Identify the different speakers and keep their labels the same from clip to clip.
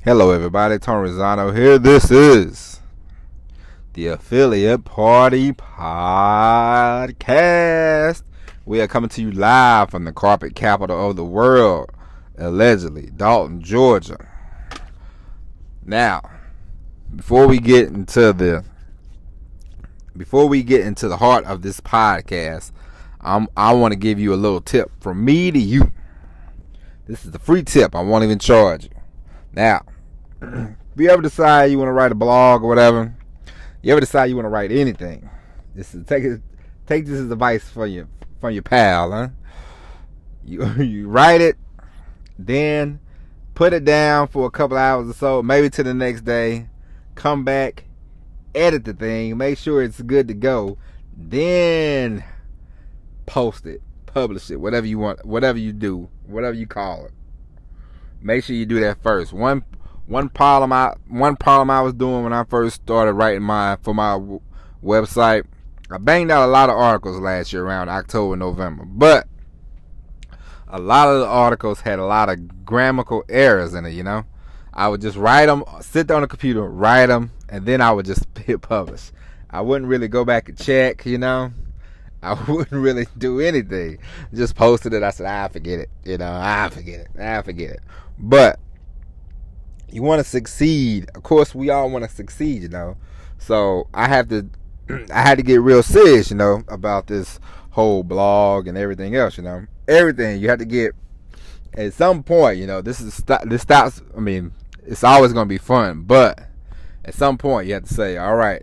Speaker 1: Hello everybody, Tony Rosano here. This is the Affiliate Party Podcast. We are coming to you live from the carpet capital of the world, allegedly, Dalton, Georgia. Now, before we get into the heart of this podcast, I want to give you a little tip from me to you. This is the free tip. I won't even charge you. Now, if you ever decide you want to write a blog or whatever, you ever decide you want to write anything, take this as advice from your pal, huh? You write it, then put it down for a couple hours or so, maybe to the next day, come back, edit the thing, make sure it's good to go, then post it, publish it, whatever you want, whatever you do, whatever you call it. Make sure you do that first. One problem I was doing when I first started writing for my website, I banged out a lot of articles last year around October, November, but a lot of the articles had a lot of grammatical errors in it, you know. I would just write them, sit on the computer, write them, and then I would just hit publish. I wouldn't really go back and check, you know. I wouldn't really do anything. Just posted it. I said, forget it. You know, I forget it. But you want to succeed. Of course, we all want to succeed, you know. So I had to get real serious, you know, about this whole blog and everything else, you know. Everything you have to get at some point, you know. This stops. I mean, it's always going to be fun, but at some point you have to say, all right,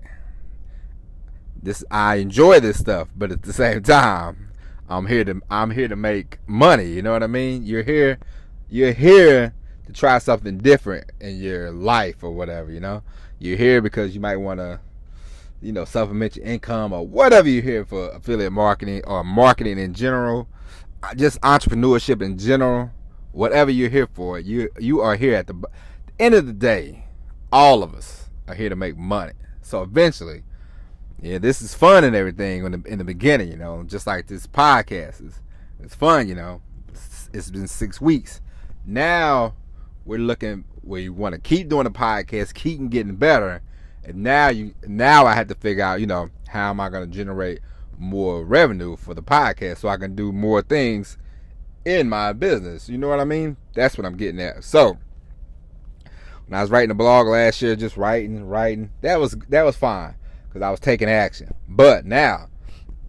Speaker 1: I enjoy this stuff, but at the same time, I'm here to make money. You know what I mean? You're here to try something different in your life or whatever. You know, you're here because you might want to, you know, supplement your income or whatever you're here for. Affiliate marketing or marketing in general, just entrepreneurship in general. Whatever you're here for, you are here at the end of the day. All of us are here to make money. So eventually. Yeah, this is fun and everything in the beginning, you know, just like this podcast it's fun, you know. It's been 6 weeks. Now we want to keep doing the podcast, keep getting better, and now I have to figure out, you know, how am I going to generate more revenue for the podcast so I can do more things in my business. You know what I mean? That's what I'm getting at. So when I was writing a blog last year, just writing, that was fine. Because I was taking action. But now,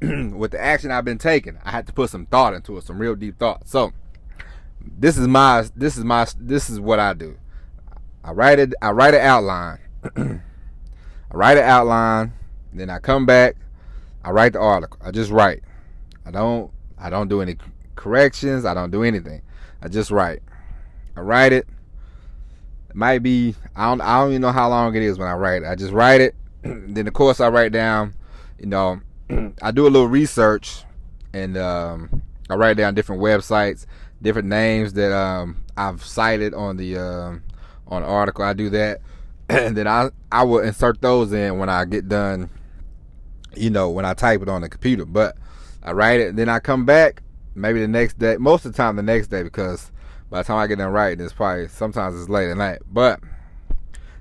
Speaker 1: with the action I've been taking, I had to put some thought into it, some real deep thought. So, this is what I do. I write an outline. Then I come back, I write the article. I just write. I don't do any corrections, I don't do anything. I just write. I write it. It might be, I don't even know how long it is when I write it. I just write it. Then of course I write down, you know, I do a little research, and I write down different websites, different names that I've cited on the article. I do that, and then I will insert those in when I get done, you know, when I type it on the computer. But I write it, and then I come back maybe the next day, most of the time the next day, because by the time I get done writing, sometimes it's late at night. But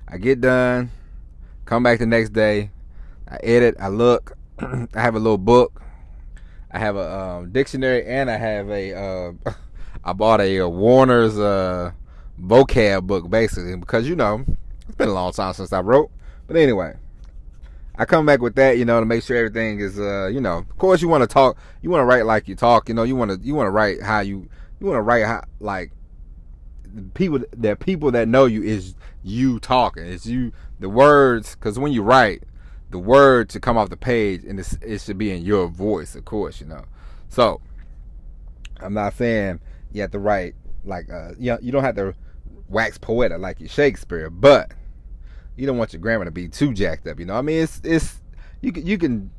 Speaker 1: I get done, come back the next day, I edit, I look, I have a little book, I have a dictionary, and I have I bought a Warner's vocab book, basically, because, you know, it's been a long time since I wrote. But anyway, I come back with that, you know, to make sure everything is, you know, of course you want to talk, you want to write like you talk, you know, you want to write how like people that know you is you talking. It's you, the words, because when you write, the words should come off the page, and it should be in your voice, of course, you know. So I'm not saying you have to write like you don't have to wax poetic like you're Shakespeare, but you don't want your grammar to be too jacked up, you know. I mean, it's you can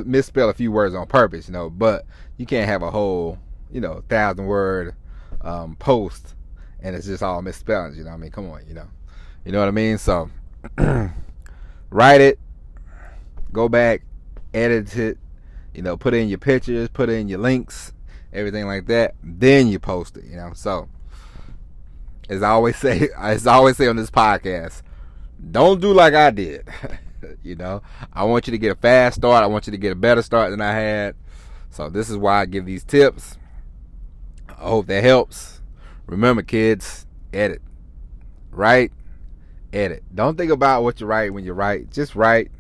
Speaker 1: misspell a few words on purpose, you know, but you can't have a whole, you know, 1,000-word post and it's just all misspellings, you know what I mean? Come on, you know what I mean? So write it, go back, edit it, you know, put in your pictures, put in your links, everything like that, then you post it, you know. So as I always say on this podcast, don't do like I did. I want you to get a fast start. I want you to get a better start than I had. So this is why I give these tips. I hope that helps. Remember, kids, edit. Write, edit. Don't think about what you write when you write. Just write.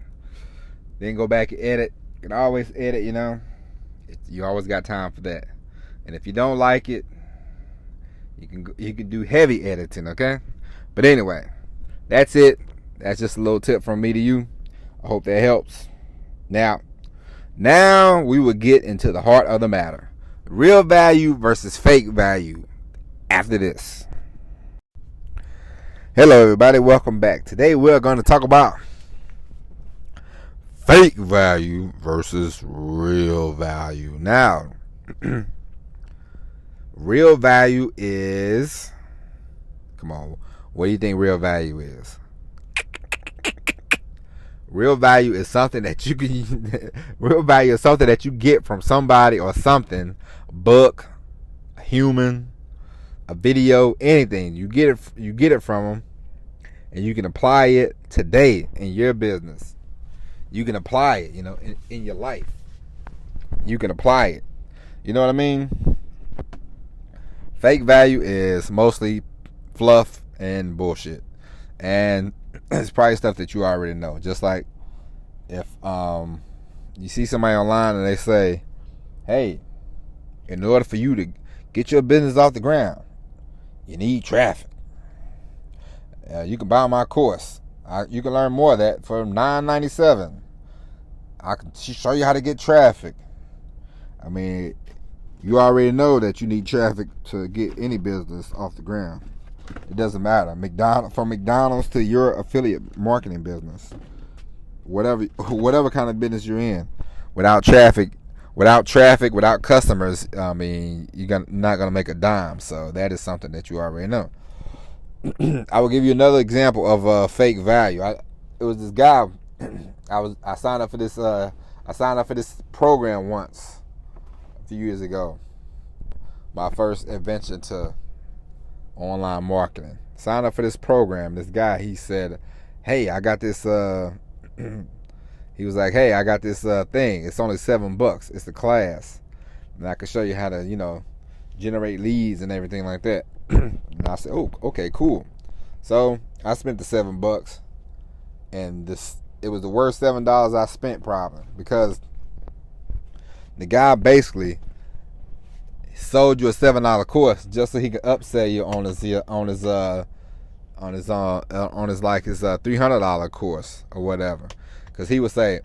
Speaker 1: Then go back and edit. You can always edit, You always got time for that. And if you don't like it, you can do heavy editing, okay? But anyway, that's it. That's just a little tip from me to you. I hope that helps. Now we will get into the heart of the matter. Real value versus fake value after this. Hello, everybody. Welcome back. Today we're going to talk about fake value versus real value. Now, real value is... Come on. What do you think real value is? Real value is something that you can. Real value is something that you get from somebody or something. A book, a human, a video, anything. You get it from them, and you can apply it today in your business. You can apply it, in your life. You can apply it. You know what I mean? Fake value is mostly fluff and bullshit, and it's probably stuff that you already know. Just like if you see somebody online and they say, hey, in order for you to get your business off the ground, you need traffic. You can buy my course. You can learn more of that for $9.97. I can show you how to get traffic. I mean, you already know that you need traffic to get any business off the ground. It doesn't matter. From McDonald's to your affiliate marketing business, whatever kind of business you're in, without traffic, without customers, I mean, you're not gonna make a dime. So that is something that you already know. I will give you another example of fake value. It was this guy. I signed up for this. I signed up for this program once a few years ago. My first adventure to online marketing. Signed up for this program. This guy, he said, hey, I got this he was like, hey, I got this thing. It's only $7. It's the class. And I can show you how to, generate leads and everything like that. And I said, oh, okay, cool. So I spent the $7, and it was the worst $7 I spent probably, because the guy basically sold you a $7 course just so he could upsell you on his $300 course or whatever. Because he would say,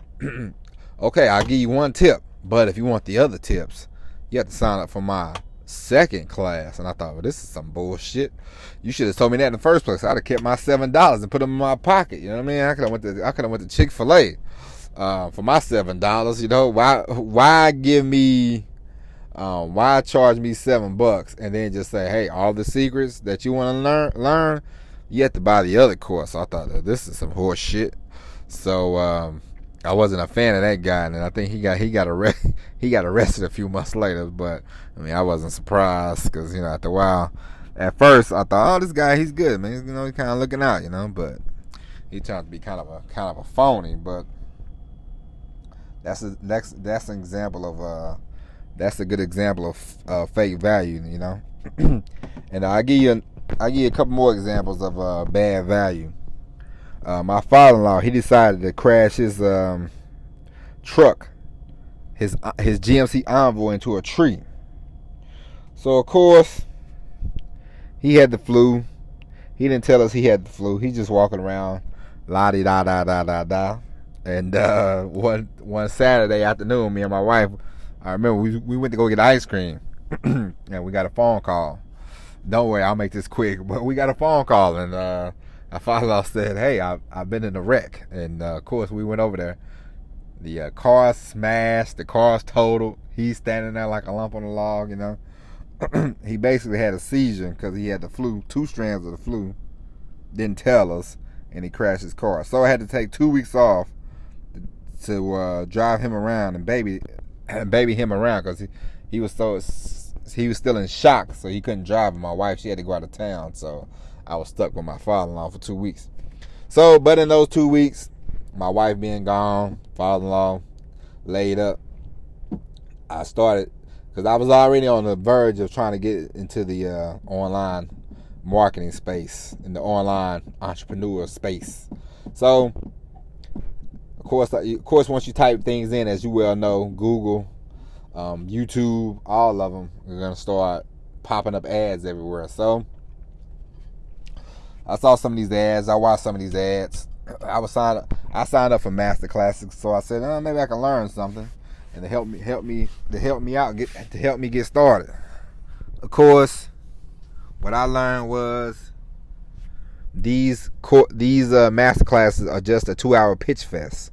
Speaker 1: okay, I'll give you one tip, but if you want the other tips, you have to sign up for my second class. And I thought, well, this is some bullshit. You should have told me that in the first place. I'd have kept my $7 and put them in my pocket. You know what I mean? I could have went to Chick-fil-A for my $7. Why give me? Why charge me $7 and then just say, hey, all the secrets that you want to learn, you have to buy the other course. So I thought, this is some horse shit. So I wasn't a fan of that guy, and I think he got arrested a few months later. But I mean, I wasn't surprised, because after a while, at first I thought, oh, this guy, he's good, man. He's kind of looking out, but he turned to be kind of a phony. But that's an example of that's a good example of fake value, And I give you a couple more examples of bad value. My father-in-law, he decided to crash his truck, his GMC Envoy, into a tree. So of course, he had the flu. He didn't tell us he had the flu. He's just walking around, la-di-da-da-da-da-da. And one Saturday afternoon, me and my wife, I remember we went to go get ice cream, and we got a phone call. Don't worry, I'll make this quick. But we got a phone call, and our father-in-law said, hey, I've been in a wreck. And of course, we went over there. The car smashed. The car's totaled. He's standing there like a lump on a log, He basically had a seizure because he had the flu, 2 strands of the flu. Didn't tell us, and he crashed his car. So I had to take 2 weeks off to drive him around and baby him around, because he was he was still in shock, so he couldn't drive. And my wife, she had to go out of town, so I was stuck with my father-in-law for 2 weeks. So, but in those 2 weeks, my wife being gone, father-in-law laid up, I started, because I was already on the verge of trying to get into the online marketing space, in the online entrepreneur space. So, of course, once you type things in, as you well know, Google, YouTube, all of them are going to start popping up ads everywhere. So, I saw some of these ads. I watched some of these ads. I signed up for Masterclass, so I said, maybe I can learn something, and to help me get started. Of course, what I learned was these Masterclasses are just a 2-hour pitch fest.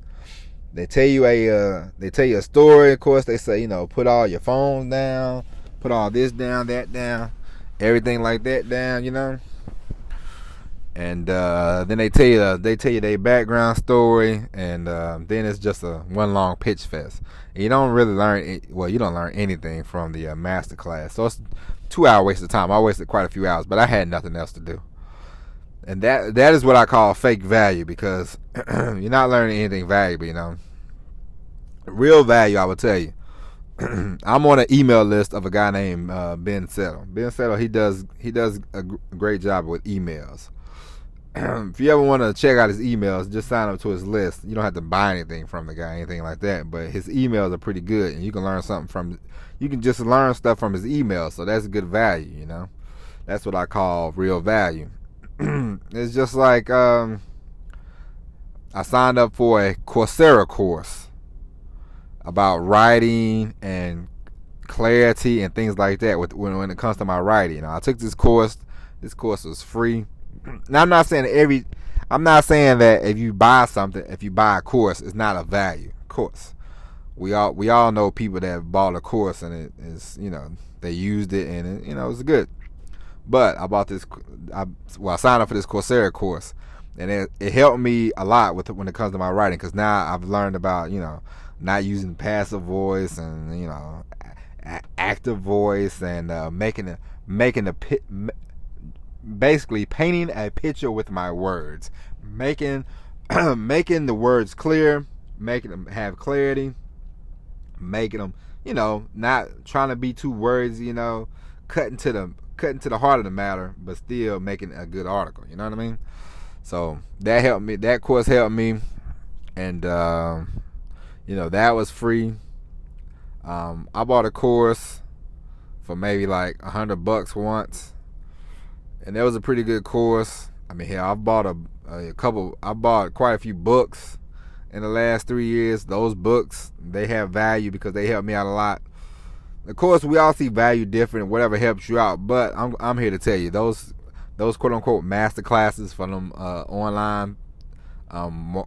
Speaker 1: They tell you a story. Of course, they say, put all your phones down, put all this down, that down, everything like that down, And then they tell you their background story, and then it's just one long pitch fest. And you don't really learn. Well, you don't learn anything from the Masterclass. So it's 2-hour waste of time. I wasted quite a few hours, but I had nothing else to do. And that is what I call fake value, because you're not learning anything valuable, Real value, I will tell you. I'm on an email list of a guy named Ben Settle. Ben Settle, he does a great job with emails. If you ever want to check out his emails, just sign up to his list. You don't have to buy anything from the guy, anything like that. But his emails are pretty good, and you can learn something from. You can just learn stuff from his emails, so that's good value. That's what I call real value. It's just like I signed up for a Coursera course about writing and clarity and things like that when it comes to my writing. I took this course. This course was free. Now, I'm not saying that if you buy a course, it's not a value. Of course, we all know people that bought a course and it is, they used it and it was good. But I bought this. I signed up for this Coursera course, and it helped me a lot when it comes to my writing, because now I've learned about not using passive voice and active voice, and basically painting a picture with my words, making the words clear, making them have clarity, making them not trying to be too wordsy, cutting to the heart of the matter, but still making a good article. You know what I mean? So that helped me. That course helped me, and that was free. I bought a course for maybe like $100 once. And that was a pretty good course. I mean, hell, I've bought I bought quite a few books in the last 3 years. Those books, they have value because they help me out a lot. Of course, we all see value different, whatever helps you out. But I'm here to tell you, those quote unquote master classes for them online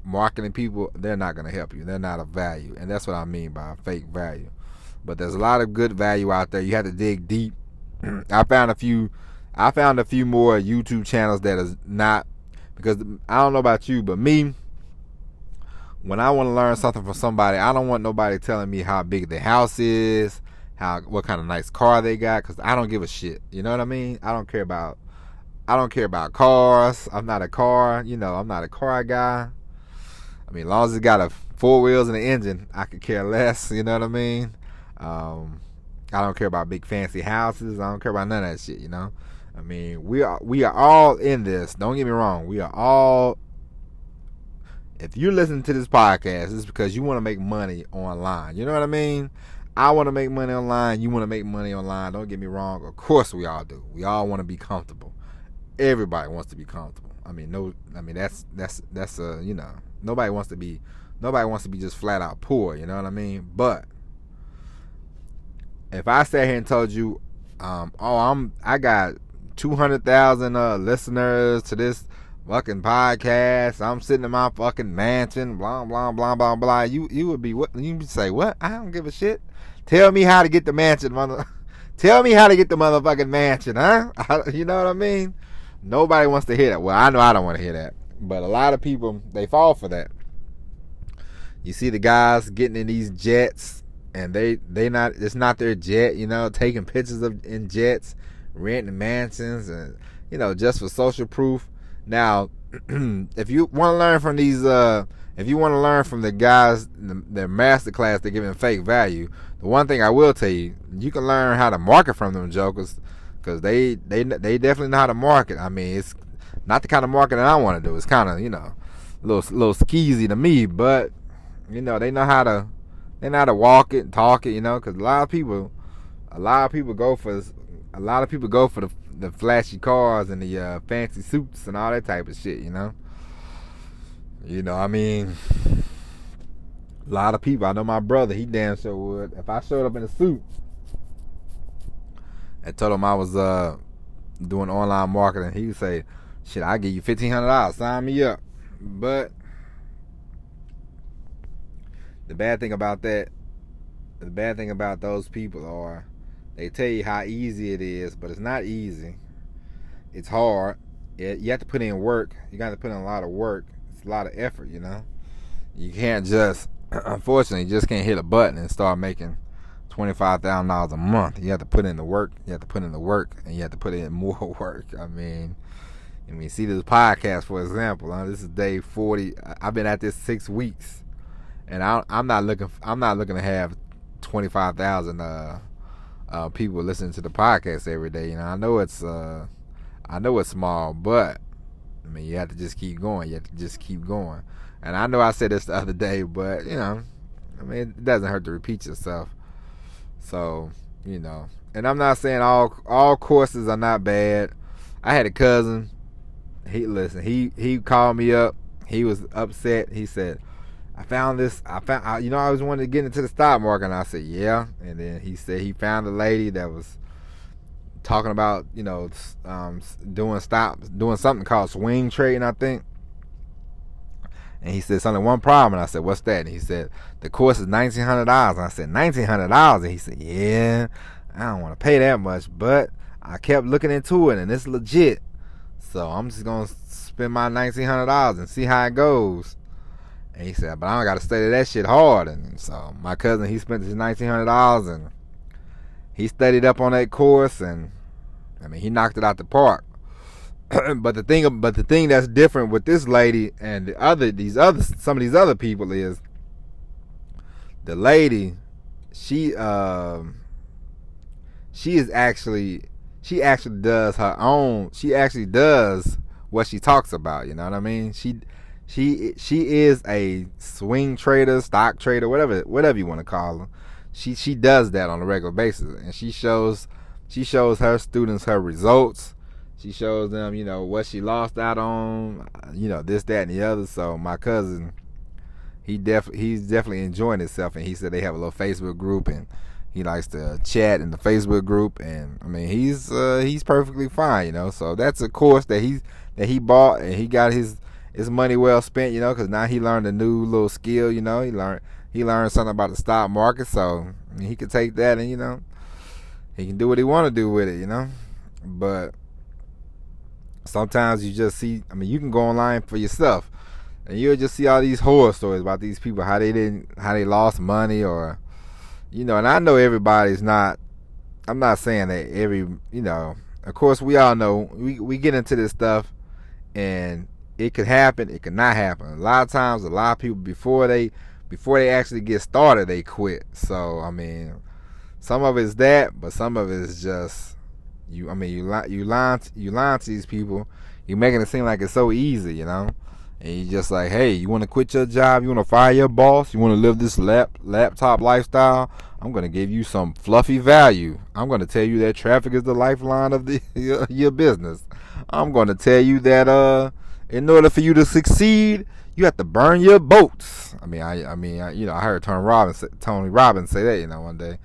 Speaker 1: marketing people, they're not going to help you. They're not of value, and that's what I mean by fake value. But there's a lot of good value out there. You have to dig deep. I found a few more YouTube channels that is not, because I don't know about you, but me, when I want to learn something from somebody, I don't want nobody telling me how big their house is, what kind of nice car they got, because I don't give a shit. You know what I mean? I don't care about cars. I'm not a car, I'm not a car guy. I mean, as long as it's got 4 wheels and an engine, I could care less. You know what I mean? I don't care about big fancy houses. I don't care about none of that shit. I mean, we are all in this. Don't get me wrong. We are all. If you're listening to this podcast, it's because you want to make money online. You know what I mean? I want to make money online. You want to make money online. Don't get me wrong. Of course, we all do. We all want to be comfortable. Everybody wants to be comfortable. I mean, that's nobody wants to be just flat out poor. You know what I mean? But if I sat here and told you, I got 200,000 listeners to this fucking podcast, I'm sitting in my fucking mansion, blah blah blah blah blah, you would be what? You'd say, what? I don't give a shit. Tell me how to get the mansion, mother. Tell me how to get the motherfucking mansion, huh? You know what I mean? Nobody wants to hear that. Well, I know I don't want to hear that, but a lot of people, they fall for that. You see the guys getting in these jets, and they not, it's not their jet, taking pictures of in jets, renting mansions, and just for social proof. Now, if you want to learn from these, if you want to learn from the guys, their masterclass, they're giving fake value. The one thing I will tell you, you can learn how to market from them jokers, because they definitely know how to market. I mean, it's not the kind of marketing I want to do. It's kind of a little skeezy to me, but they know how to walk it and talk it. Because a lot of people go for the flashy cars and the fancy suits and all that type of shit. I mean, a lot of people. I know my brother. He damn sure would. If I showed up in a suit and told him I was doing online marketing, he would say, "Shit, I'll give you $1,500. Sign me up." But the bad thing about those people are, they tell you how easy it is, but it's not easy. It's hard. You have to put in work. You got to put in a lot of work. It's a lot of effort, You can't just, unfortunately, you just can't hit a button and start making $25,000 a month. You have to put in the work. You have to put in the work, and you have to put in more work. I mean, see this podcast, for example. This is day 40. I've been at this 6 weeks, and I'm not looking to have 25,000 people listening to the podcast every day. I know it's small, but I mean, you have to just keep going. You have to just keep going. And I know I said this the other day, but I mean, it doesn't hurt to repeat yourself. So and I'm not saying all courses are not bad. I had a cousin. He called me up. He was upset. He said, I always wanted to get into the stock market. And I said, yeah. And then he said he found a lady that was talking about, doing something called swing trading, I think. And he said, "It's only one problem." And I said, "What's that?" And he said, "The course is $1,900. And I said, $1,900? And he said, "Yeah, I don't want to pay that much, but I kept looking into it, and it's legit. So I'm just going to spend my $1,900 and see how it goes." And he said, "But I don't got to study that shit hard." And so my cousin, he spent his $1,900 and he studied up on that course, and I mean, he knocked it out the park. But the thing that's different with this lady and some of these other people is, the lady, she actually does her own. She actually does what she talks about. You know what I mean? She is a swing trader, stock trader, whatever you want to call her. She does that on a regular basis, and she shows her students her results. She shows them, what she lost out on, this, that, and the other. So my cousin, he's definitely enjoying himself, and he said they have a little Facebook group, and he likes to chat in the Facebook group, and I mean, he's perfectly fine, So that's a course that he bought, and he got his money well spent, because now he learned a new little skill, He learned something about the stock market, so I mean, he could take that and he can do what he want to do with it, But sometimes you just see, I mean, you can go online for yourself, and you'll just see all these horror stories about these people, how they lost money, or and I know everybody's not. I'm not saying that of course we all know we get into this stuff, and it could happen, it could not happen. A lot of times, a lot of people before they actually get started, they quit. So I mean, some of it's that, but some of it is just you lying to these people. You're making it seem like it's so easy, and you just like, hey, you want to quit your job, you want to fire your boss, you want to live this laptop lifestyle, I'm going to give you some fluffy value. I'm going to tell you that traffic is the lifeline of your business. I'm going to tell you that in order for you to succeed, you have to burn your boats. I heard Tony Robbins say that, one day.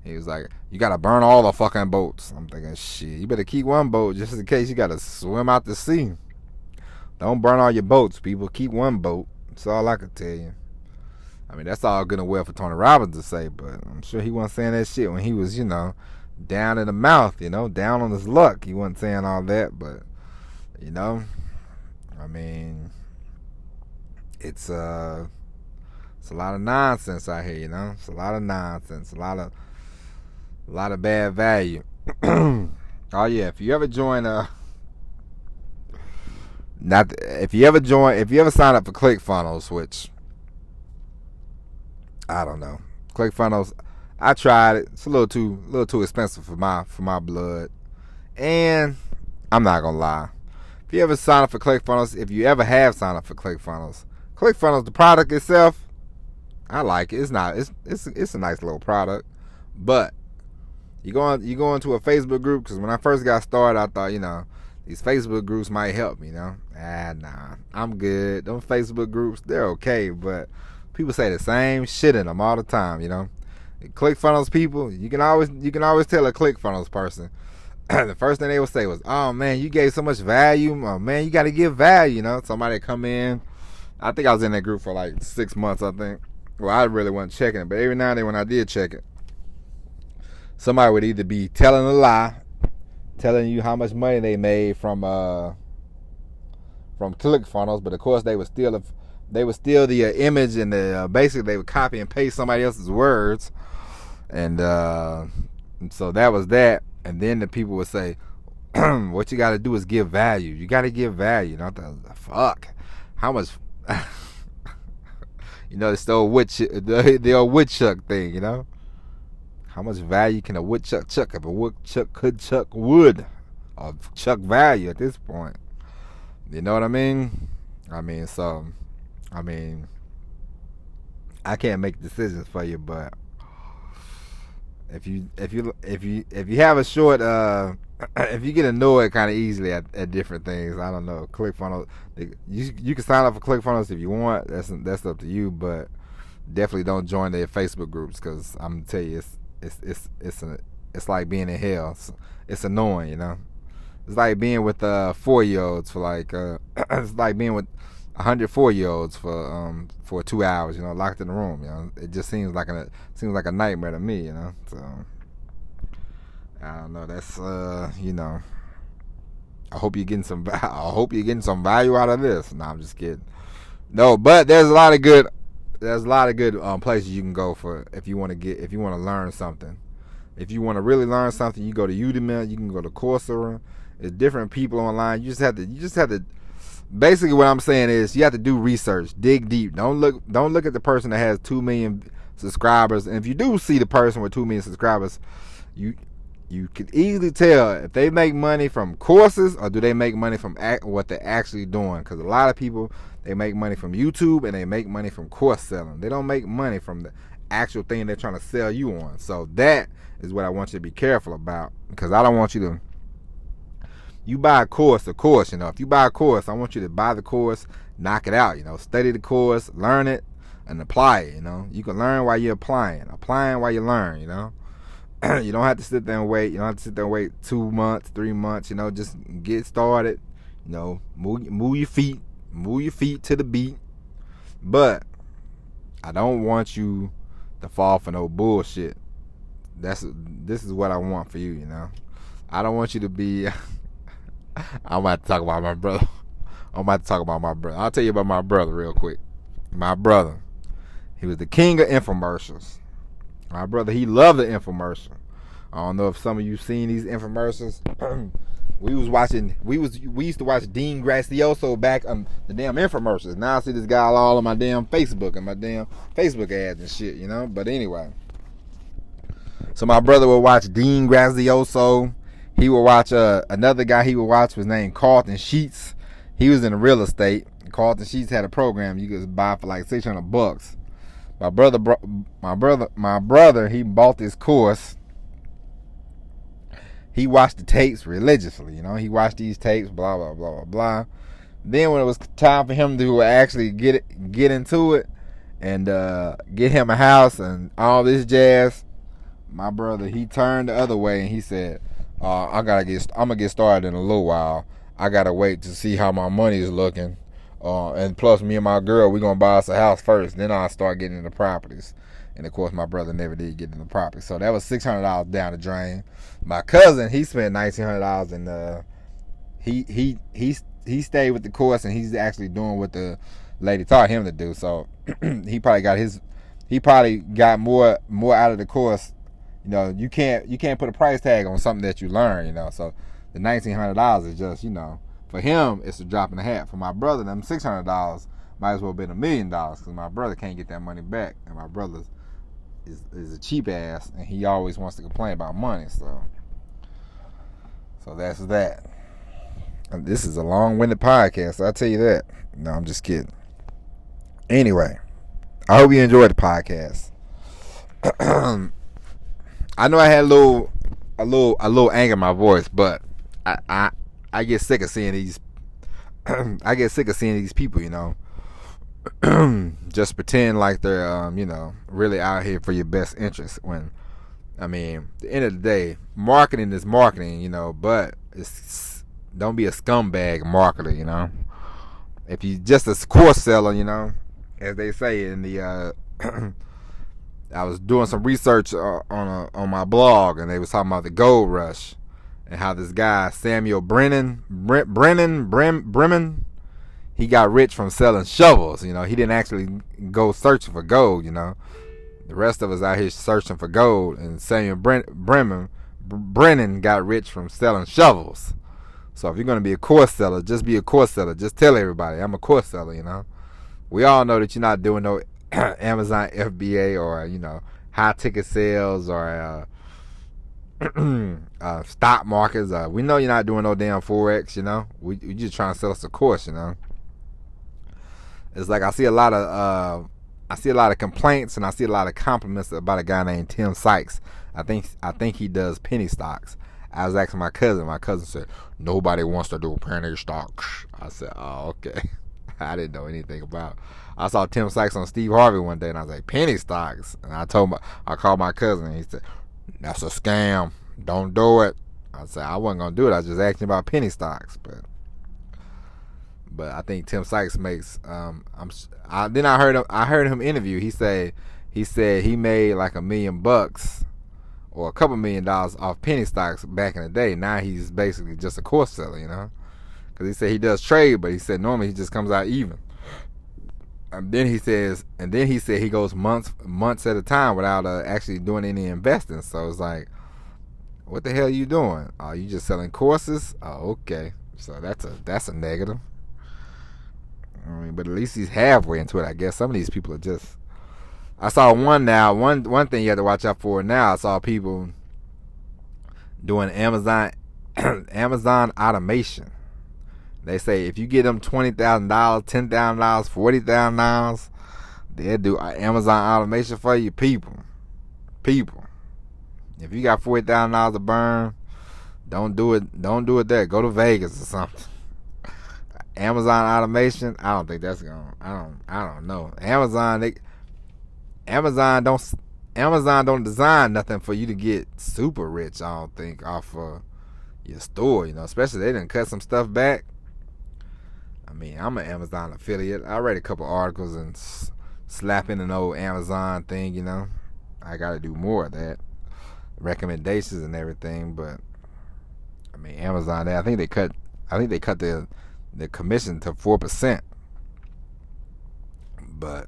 Speaker 1: He was like, you got to burn all the fucking boats. I'm thinking, shit, you better keep one boat just in case you got to swim out to sea. Don't burn all your boats, people. Keep one boat. That's all I can tell you. I mean, that's all good and well for Tony Robbins to say, but I'm sure he wasn't saying that shit when he was, down in the mouth, down on his luck. He wasn't saying all that, but, I mean, it's It's a lot of nonsense out here, you know. It's a lot of nonsense, a lot of bad value. Oh yeah, if you ever join if you ever sign up for ClickFunnels, which I don't know, ClickFunnels, I tried it. It's a little too expensive for my blood, and I'm not gonna lie. If you ever sign up for ClickFunnels, if you ever have signed up for ClickFunnels, the product itself, I like it. It's a nice little product, but you go into a Facebook group, because when I first got started, I thought, these Facebook groups might help me, nah, I'm good. Them Facebook groups, they're okay, but people say the same shit in them all the time, ClickFunnels people, you can always tell a ClickFunnels person. The first thing they would say was, "Oh man, you gave so much value. Oh man, you got to give value." Somebody come in. I think I was in that group for like 6 months. I think. Well, I really wasn't checking it, but every now and then when I did check it, somebody would either be telling a lie, telling you how much money they made from ClickFunnels, but of course they would steal the image, and basically they would copy and paste somebody else's words, and so that was that. And then the people would say, what you got to do is give value. You got to give value. Fuck. How much... it's the old woodchuck thing, How much value can a woodchuck chuck? If a woodchuck could chuck wood, or chuck value at this point. You know what I mean? I can't make decisions for you, but... If you have a short if you get annoyed kind of easily at different things, I don't know, ClickFunnels, you can sign up for ClickFunnels if you want. That's up to you, but definitely don't join their Facebook groups, because I'm gonna tell you, it's like being in hell. It's annoying, It's like being with 4-year-olds for like it's like being with 100 4-year-olds for 2 hours, locked in the room. It just seems like a nightmare to me, So I don't know. That's I hope you're getting some value out of this. No, I'm just kidding. No, but there's a lot of good places you can go for if you want to learn something. If you want to really learn something, you go to Udemy. You can go to Coursera. There's different people online. You just have to. Basically, what I'm saying is you have to do research, dig deep. Don't look at the person that has 2 million subscribers. And if you do see the person with 2 million subscribers, you can easily tell if they make money from courses or do they make money from what they're actually doing. Because a lot of people, they make money from YouTube and they make money from course selling. They don't make money from the actual thing they're trying to sell you on. So that is what I want you to be careful about, because I don't want you to. You buy a course, if you buy a course, I want you to buy the course, knock it out, study the course, learn it, and apply it, You can learn while you're applying while you learn, You don't have to sit there and wait. You don't have to sit there and wait 2 months, 3 months, just get started, move your feet to the beat. But I don't want you to fall for no bullshit. This is what I want for you, I don't want you to be... I'm about to talk about my brother. I'll tell you about my brother real quick. My brother, he was the king of infomercials. My brother, he loved the infomercial. I don't know if some of you seen these infomercials. We used to watch Dean Gracioso back on the damn infomercials. Now I see this guy all on my damn Facebook and my damn Facebook ads and shit, But anyway, so my brother would watch Dean Gracioso. He would watch another guy he would watch was named Carlton Sheets. He was in real estate. Carlton Sheets had a program you could buy for like $600. My brother, he bought this course. He watched the tapes religiously, He watched these tapes, blah blah blah blah blah. Then when it was time for him to actually get into it and get him a house and all this jazz, my brother, he turned the other way and he said, I'm gonna get started in a little while. I gotta wait to see how my money is looking, and plus me and my girl, we gonna buy us a house first. Then I'll start getting into properties. And of course, my brother never did get into property, so that was $600 down the drain. My cousin, he spent $1,900, and he he stayed with the course, and he's actually doing what the lady taught him to do. So he probably got more out of the course. You know, you can't put a price tag on something that you learn. You know, so the $1,900 is just, you know, for him it's a drop in the hat. For my brother, them $600 might as well have been $1 million, because my brother can't get that money back, and my brother is a cheap ass, and he always wants to complain about money. So that's that. And this is a long-winded podcast, I'll tell you that. No, I'm just kidding. Anyway, I hope you enjoyed the podcast. I know I had a little anger in my voice, but I get sick of seeing these. I get sick of seeing these people, you know, just pretend like they're, you know, really out here for your best interest. When, I mean, at the end of the day, marketing is marketing, you know, but don't be a scumbag marketer, you know. If you just a course seller, you know, as they say in the, I was doing some research on my blog, and they was talking about the gold rush and how this guy Samuel Brennan, he got rich from selling shovels. You know, he didn't actually go searching for gold. You know, the rest of us out here searching for gold, and Samuel Brennan got rich from selling shovels. So if you're gonna be a course seller, just be a course seller. Just tell everybody, I'm a course seller. You know, we all know that you're not doing no Amazon FBA or, you know, high ticket sales or stock markets. We know you're not doing no damn Forex. You know, we just trying to sell us a course. You know, it's like I see a lot of complaints, and I see a lot of compliments about a guy named Tim Sykes. I think he does penny stocks. I was asking my cousin. My cousin said nobody wants to do penny stocks. I said, oh, okay. I didn't know anything about. I saw Tim Sykes on Steve Harvey one day, and I was like, penny stocks. And I called my cousin, and he said, that's a scam. Don't do it. I said, I wasn't gonna do it. I was just asking about penny stocks, but I think Tim Sykes makes. Then I heard him interview. He said he made like $1 million or a couple $1 million off penny stocks back in the day. Now he's basically just a course seller, you know. Because he said he does trade, but he said normally he just comes out even. And then he said he goes months at a time without actually doing any investing. So it's like, what the hell are you doing? Are you just selling courses? Oh, okay. So that's a negative. I mean, but at least he's halfway into it. I guess some of these people are just. I saw one thing you have to watch out for now. I saw people doing Amazon automation. They say if you get them $20,000, $10,000, $40,000, they'll do Amazon automation for you. People. If you got $40,000 to burn, don't do it. Don't do it there. Go to Vegas or something. Amazon automation. I don't think that's gonna. I don't know. Amazon don't design nothing for you to get super rich. I don't think off your store. You know, especially they didn't cut some stuff back. I mean, I'm an Amazon affiliate. I read a couple articles and slap in an old Amazon thing, you know. I got to do more of that. Recommendations and everything, but I mean, Amazon, I think they cut the commission to 4%. But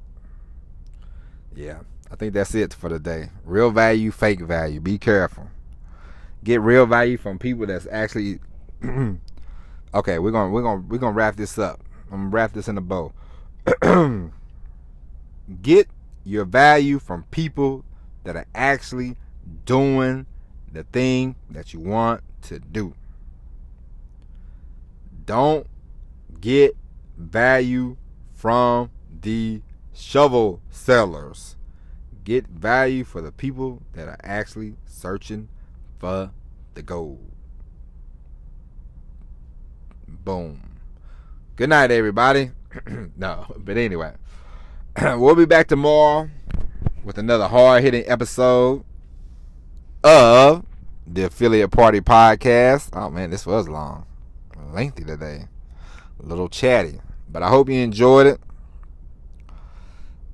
Speaker 1: yeah, I think that's it for the day. Real value, fake value. Be careful. Get real value from people that's actually okay, we're gonna wrap this up. I'm gonna wrap this in a bow. Get your value from people that are actually doing the thing that you want to do. Don't get value from the shovel sellers. Get value for the people that are actually searching for the gold. Boom. Good night, everybody. No, but anyway, we'll be back tomorrow with another hard-hitting episode of the Affiliate Party Podcast. Oh man, this was long, lengthy today, a little chatty, but I hope you enjoyed it.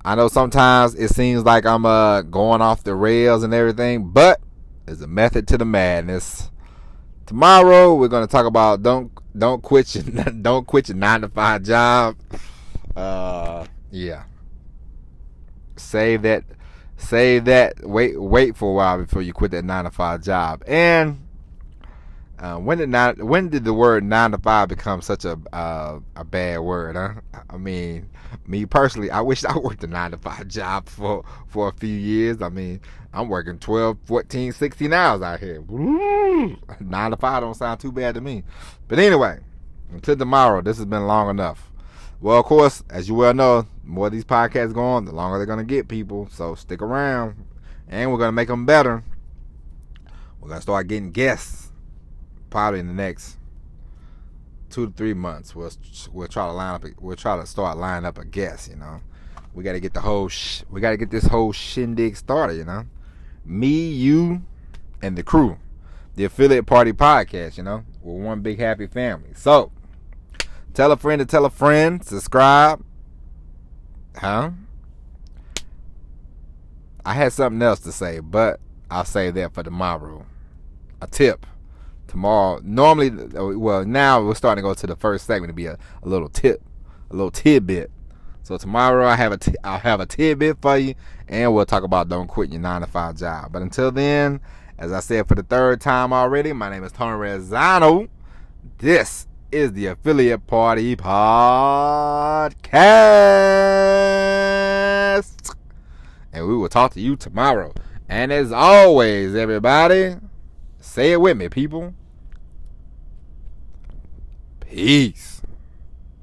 Speaker 1: I know sometimes it seems like I'm going off the rails and everything, but there's a method to the madness. Tomorrow we're gonna talk about don't quit your don't quit your 9 to 5 job. Yeah. Save that. Wait for a while before you quit that 9 to 5 job. And when did the word 9 to 5 become such a bad word? Huh? I mean, me personally, I wish I worked a 9 to 5 job for a few years. I mean, I'm working 12, 14, 16 hours out here. 9 to 5 don't sound too bad to me. But anyway, until tomorrow, this has been long enough. Well, of course, as you well know, the more these podcasts go on, the longer they're going to get, people. So stick around. And we're going to make them better. We're going to start getting guests probably in the next 2 to 3 months. We'll try to line up. We'll try to start lining up a guest. You know, we got to get the whole. We got to get this whole shindig started. You know, me, you, and the crew, the Affiliate Party Podcast. You know, we're one big happy family. So tell a friend to tell a friend. Subscribe. Huh? I had something else to say, but I'll say that for tomorrow. A tip. Tomorrow, normally, well, now we're starting to go to the first segment to be a little tip, a little tidbit. So tomorrow I'll have a tidbit for you, and we'll talk about don't quit your 9 to 5 job. But until then, as I said for the third time already, my name is Tony Rezzano. This is the Affiliate Party Podcast. And we will talk to you tomorrow. And as always, everybody, say it with me, people. Peace.